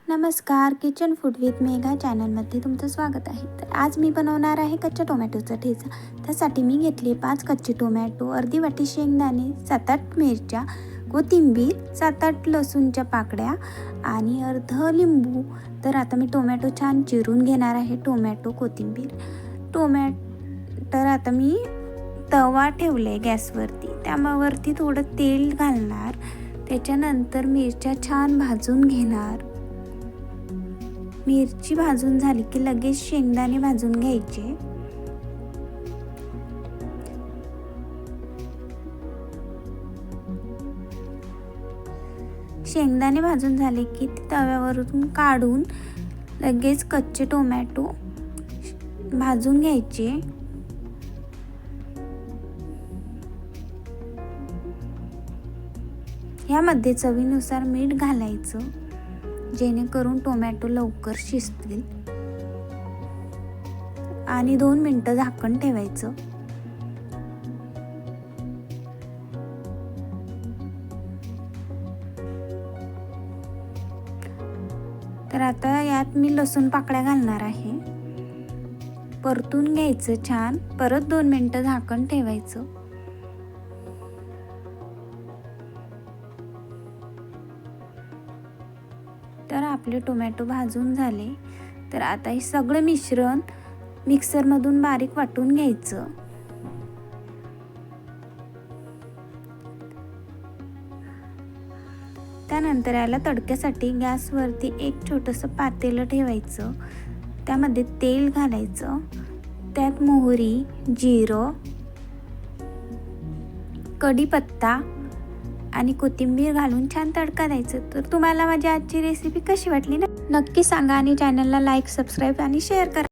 नमस्कार, kitchen food with Megha चॅनलमध्ये तुमचं स्वागत आहे. तर आज मी बनवणार आहे कच्च्या टोमॅटोचा ठेचा. त्यासाठी मी घेतले 5 कच्चे टोमॅटो, अर्धी वाटी शेंगदाणे, 7-8 मिरच्या, कोथिंबीर, 7-8 लसूणच्या पाकळ्या आणि अर्ध लिंबू. तर आता मी टोमॅटो छान चिरून घेणार आहे. तर आता मी तवा ठेवले गॅसवरती. त्यावरती थोडं तेल घालणार. त्याच्यानंतर मिरच्या छान भाजून घेणार. मिरची भाजून झाली की लगेच शेंगदाणे भाजून घ्यायचे. शेंगदाणे भाजून झाले की तव्यावरून काढून लगेच कच्चे टोमॅटो भाजून घ्यायचे. यामध्ये चवीनुसार मीठ घालायचं, जेणेकरून टोमॅटो लवकर शिजतील. आणि 2 मिनिटं झाकण ठेवायचं. तर आता यात मी लसूण पाकळ्या घालणार आहे. परतून घ्यायचं छान. परत 2 मिनिटं झाकण ठेवायचं. तर आपले टोमॅटो भाजून झाले. तर आता हे सगळं मिश्रण मिक्सरमधून बारीक वाटून घ्यायचं. त्यानंतर याला तडक्यासाठी गॅसवरती एक छोटंसं पातेलं ठेवायचं. त्यामध्ये तेल घालायचं. त्यात मोहरी, जिरं, कढीपत्ता आणि कोथिंबीर घालून छान तडका द्यायचं. तर तुम्हाला माझी आजची रेसिपी कशी वाटली नक्की सांगा आणि चॅनलला लाईक, सबस्क्राईब आणि शेअर करा.